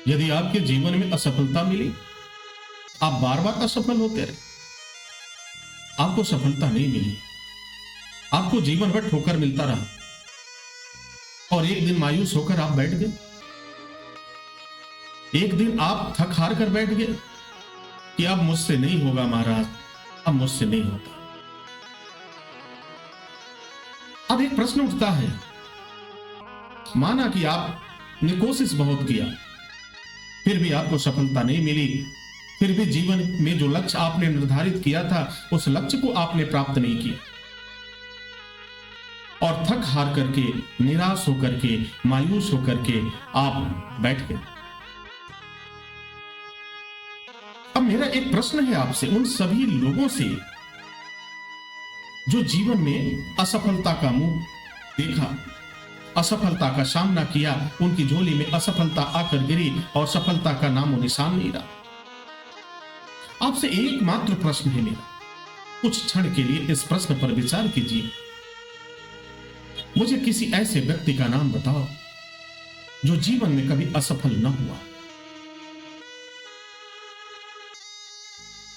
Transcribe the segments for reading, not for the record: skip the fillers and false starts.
यदि आपके जीवन में असफलता मिली, आप बार बार असफल होते रहे, आपको सफलता नहीं मिली, आपको जीवन भर ठोकर मिलता रहा और एक दिन मायूस होकर आप बैठ गए, एक दिन आप थक हार कर बैठ गए कि अब मुझसे नहीं होगा महाराज, अब मुझसे नहीं होता। अब एक प्रश्न उठता है, माना कि आपने कोशिश बहुत किया, फिर भी आपको सफलता नहीं मिली, फिर भी जीवन में जो लक्ष्य आपने निर्धारित किया था उस लक्ष्य को आपने प्राप्त नहीं किया और थक हार करके, निराश होकर के, मायूस होकर के आप बैठ गए। अब मेरा एक प्रश्न है आपसे, उन सभी लोगों से जो जीवन में असफलता का मुंह देखा, असफलता का सामना किया, उनकी झोली में असफलता आकर गिरी और सफलता का नामो निशान नहीं रहा। आपसे एकमात्र प्रश्न है मेरा, कुछ क्षण के लिए इस प्रश्न पर विचार कीजिए। मुझे किसी ऐसे व्यक्ति का नाम बताओ जो जीवन में कभी असफल न हुआ।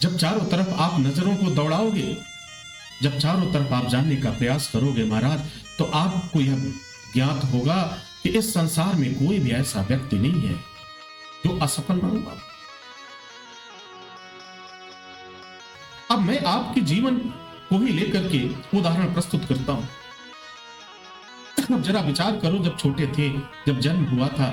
जब चारों तरफ आप नजरों को दौड़ाओगे, जब चारों तरफ आप जानने का प्रयास करोगे महाराज, तो आपको यह ज्ञात होगा कि इस संसार में कोई भी ऐसा व्यक्ति नहीं है जो असफल न हुआ। अब मैं आपके जीवन को ही लेकर के उदाहरण प्रस्तुत करता हूं। अब जरा विचार करो, जब छोटे थे, जब जन्म हुआ था,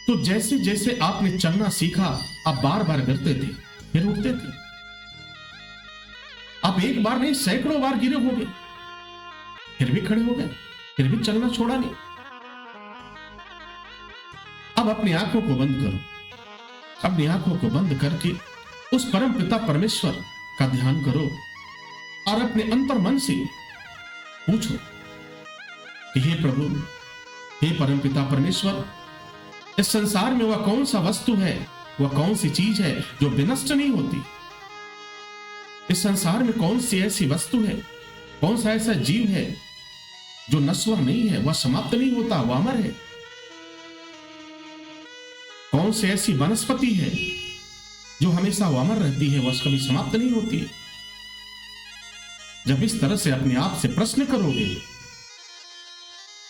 तो जैसे जैसे आपने चलना सीखा, आप बार बार गिरते थे, फिर उठते थे। आप एक बार नहीं, सैकड़ों बार गिरे होंगे, फिर भी खड़े हो गए, फिर भी चलना छोड़ा नहीं। अब अपनी आंखों को बंद करो, अपनी आंखों को बंद करके उस परम पिता परमेश्वर का ध्यान करो और अपने अंतर मन से पूछो कि हे प्रभु, हे परम पिता परमेश्वर, इस संसार में वह कौन सा वस्तु है, वह कौन सी चीज है जो विनष्ट नहीं होती? इस संसार में कौन सी ऐसी वस्तु है, कौन सा ऐसा जीव है जो नश्वर नहीं है, वह समाप्त नहीं होता, वह अमर है? कौन सी ऐसी वनस्पति है जो हमेशा वो अमर रहती है, वह कभी समाप्त नहीं होती? जब इस तरह से अपने आप से प्रश्न करोगे,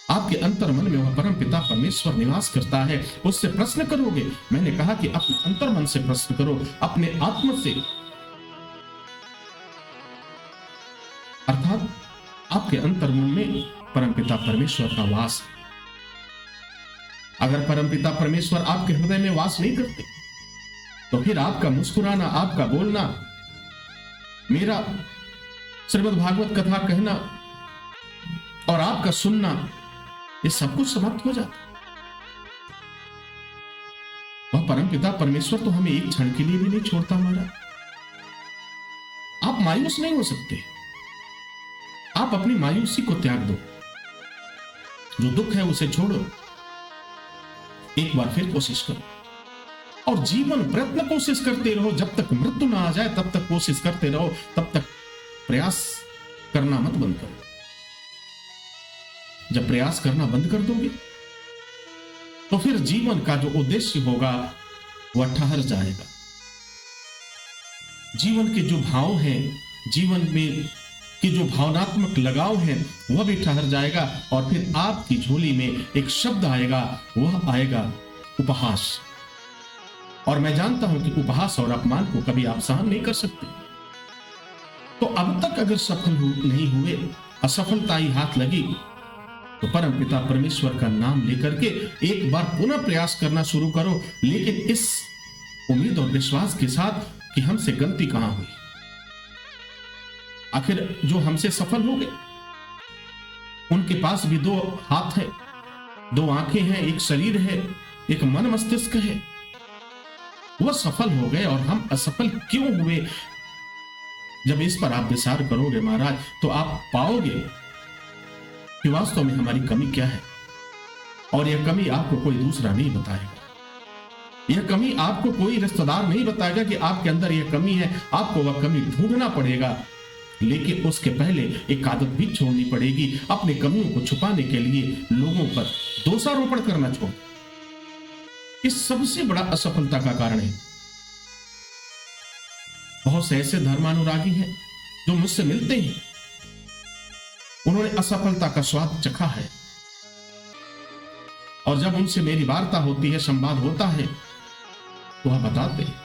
आपके अंतर मन में वह परम पिता परमेश्वर निवास करता है, उससे प्रश्न करोगे। मैंने कहा कि अपने अंतर मन से प्रश्न करो, अपने आत्मा से, अर्थात आपके अंतर मन में परम पिता परमेश्वर का वास है। अगर परम पिता परमेश्वर आपके हृदय में वास नहीं करते, तो फिर आपका मुस्कुराना, आपका बोलना, मेरा श्रीमद् भागवत कथा कहना और आपका सुनना, ये सब कुछ समाप्त हो जाता। वह परम पिता परमेश्वर तो हमें एक क्षण के लिए भी नहीं छोड़ता हमारा। आप मायूस नहीं हो सकते, आप अपनी मायूसी को त्याग दो, जो दुख है उसे छोड़ो, एक बार फिर कोशिश करो और जीवन प्रयत्न कोशिश करते रहो। जब तक मृत्यु ना आ जाए तब तक कोशिश करते रहो, तब तक प्रयास करना मत बंद करो। जब प्रयास करना बंद कर दोगे तो फिर जीवन का जो उद्देश्य होगा वह ठहर जाएगा। जीवन के जो भाव हैं, जीवन में कि जो भावनात्मक लगाव है, वह भी ठहर जाएगा और फिर आपकी झोली में एक शब्द आएगा, वह आएगा उपहास। और मैं जानता हूं कि उपहास और अपमान को कभी आप सहन नहीं कर सकते। तो अब तक अगर सफल नहीं हुए, असफलता ही हाथ लगी, तो परम पिता परमेश्वर का नाम लेकर के एक बार पुनः प्रयास करना शुरू करो, लेकिन इस उम्मीद और विश्वास के साथ कि हमसे गलती कहां हुई। आखिर जो हमसे सफल हो गए, उनके पास भी 2 हाथ हैं, 2 आंखें हैं, एक शरीर है, एक मन मस्तिष्क है। वह सफल हो गए और हम असफल क्यों हुए? जब इस पर आप विचार करोगे महाराज, तो आप पाओगे कि वास्तव में हमारी कमी क्या है। और यह कमी आपको कोई दूसरा नहीं बताएगा, यह कमी आपको कोई रिश्तेदार नहीं बताएगा कि आपके अंदर यह कमी है। आपको वह कमी ढूंढना पड़ेगा, लेकिन उसके पहले एक आदत भी छोड़नी पड़ेगी। अपनी कमियों को छुपाने के लिए लोगों पर दोषारोपण करना छोड़, इस सबसे बड़ा असफलता का कारण है। बहुत से ऐसे धर्मानुरागी हैं जो मुझसे मिलते हैं, उन्होंने असफलता का स्वाद चखा है, और जब उनसे मेरी वार्ता होती है, संवाद होता है, तो वह बताते हैं।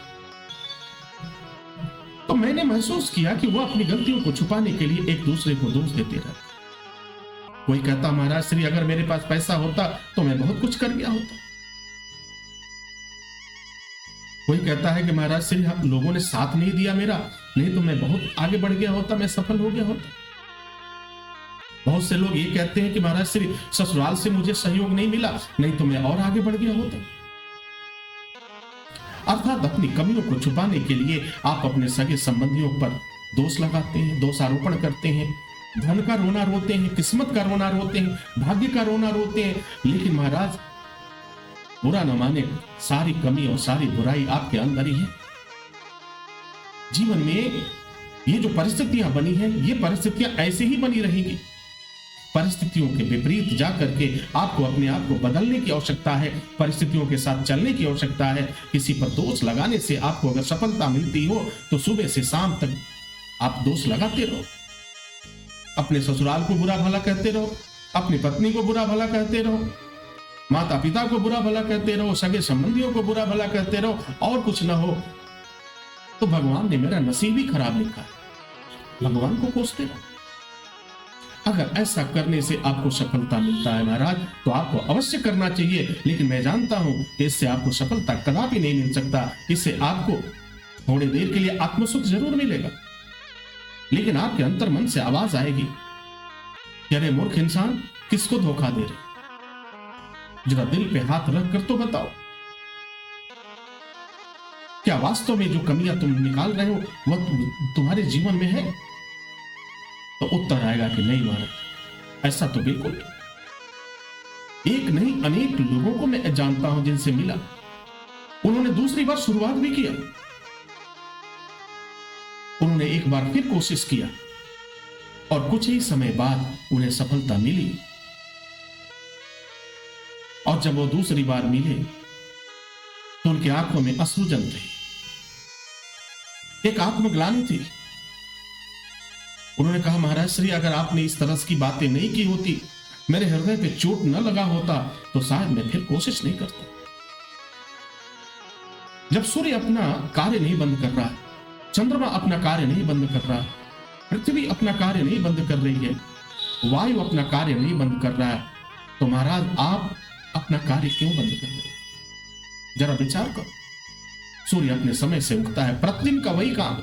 तो मैंने महसूस किया कि वह अपनी गलतियों को छुपाने के लिए एक दूसरे को दोष देते रहते। कोई कहता, महाराज श्री अगर मेरे पास पैसा होता तो मैं बहुत कुछ कर गया होता। कोई कहता है कि महाराज श्री लोगों ने साथ नहीं दिया मेरा, नहीं तो मैं बहुत आगे बढ़ गया होता, मैं सफल हो गया होता। बहुत से लोग ये कहते हैं कि महाराज श्री ससुराल से मुझे सहयोग नहीं मिला, नहीं तो मैं और आगे बढ़ गया होता। अर्थात अपनी कमियों को छुपाने के लिए आप अपने सगे संबंधियों पर दोष लगाते हैं, दोषारोपण करते हैं, धन का रोना रोते हैं, किस्मत का रोना रोते हैं, भाग्य का रोना रोते हैं। लेकिन महाराज बुरा न माने, सारी कमी और सारी बुराई आपके अंदर ही है। जीवन में ये जो परिस्थितियां बनी हैं, ये परिस्थितियां ऐसे ही बनी रहेंगी। परिस्थितियों के विपरीत जाकर के आपको अपने आप को बदलने की आवश्यकता है, परिस्थितियों के साथ चलने की आवश्यकता है। किसी पर दोष लगाने से आपको अगर सफलता मिलती हो तो सुबह से शाम तक आप दोष लगाते रहो। अपने ससुराल को बुरा भला कहते रहो, अपनी पत्नी को बुरा भला कहते रहो, माता पिता को बुरा भला कहते रहो, सगे संबंधियों को बुरा भला कहते रहो, और कुछ ना हो तो भगवान ने मेरा नसीब ही खराब लिखा है, भगवान को कोसते रहो। अगर ऐसा करने से आपको सफलता मिलता है महाराज, तो आपको अवश्य करना चाहिए। लेकिन मैं जानता हूं कि इससे आपको सफलता कदापि नहीं मिल सकता। इससे आपको थोड़ी देर के लिए आत्मसुख जरूर मिलेगा, लेकिन आपके अंतर मन से आवाज आएगी कि अरे मूर्ख इंसान, किसको धोखा दे रहे? जरा दिल पे हाथ रख कर तो बताओ, क्या वास्तव में जो कमियां तुम निकाल रहे हो वह तुम्हारे जीवन में है? तो उत्तर आएगा कि नहीं महाराज, ऐसा तो बिल्कुल नहीं। एक नहीं अनेक लोगों को मैं जानता हूं जिनसे मिला, उन्होंने दूसरी बार शुरुआत भी किया, उन्होंने एक बार फिर कोशिश किया और कुछ ही समय बाद उन्हें सफलता मिली। और जब वो दूसरी बार मिले तो उनकी आंखों में अश्रु जल थे, एक आत्मग्लानि थी। उन्होंने कहा, महाराज श्री अगर आपने इस तरह की बातें नहीं की होती, मेरे हृदय पे चोट न लगा होता, तो शायद मैं फिर कोशिश नहीं करता। जब सूर्य अपना कार्य नहीं बंद कर रहा है, चंद्रमा अपना कार्य नहीं बंद कर रहा है, पृथ्वी अपना कार्य नहीं बंद कर रही है, वायु अपना कार्य नहीं बंद कर रहा है, तो महाराज आप अपना कार्य क्यों बंद कर रहे हैं? जरा विचार करो। सूर्य अपने समय से उगता है, प्रतिदिन का वही काम।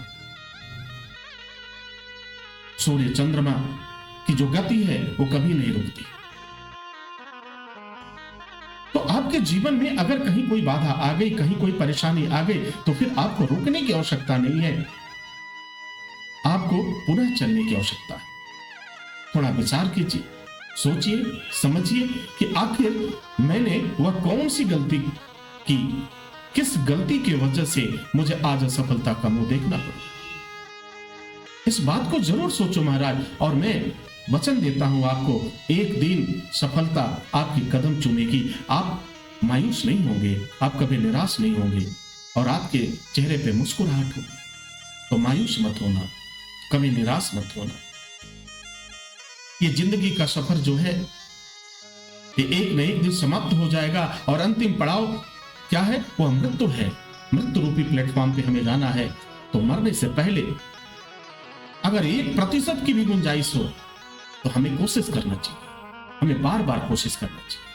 सूर्य चंद्रमा की जो गति है वो कभी नहीं रुकती। तो आपके जीवन में अगर कहीं कोई बाधा आ गई, कहीं कोई परेशानी आ गई, तो फिर आपको रुकने की आवश्यकता नहीं है, आपको पुनः चलने की आवश्यकता है। थोड़ा विचार कीजिए, सोचिए, समझिए कि आखिर मैंने वह कौन सी गलती की, किस गलती की वजह से मुझे आज असफलता का मुंह देखना पड़ा। इस बात को जरूर सोचो महाराज, और मैं वचन देता हूं आपको, एक दिन सफलता आपकी कदम चूमेगी। आप मायूस नहीं होंगे, आप कभी निराश नहीं होंगे, और आपके चेहरे पे मुस्कुराहट होगी। तो मायूस मत होना, कभी निराश मत होना। ये जिंदगी का सफर जो है, ये एक न एक दिन समाप्त हो जाएगा, और अंतिम पड़ाव क्या है? वो मृत्यु है। मृत्यु रूपी प्लेटफॉर्म पे हमें जाना है। तो मरने से पहले अगर 1% की भी गुंजाइश हो तो हमें कोशिश करना चाहिए, हमें बार बार कोशिश करना चाहिए।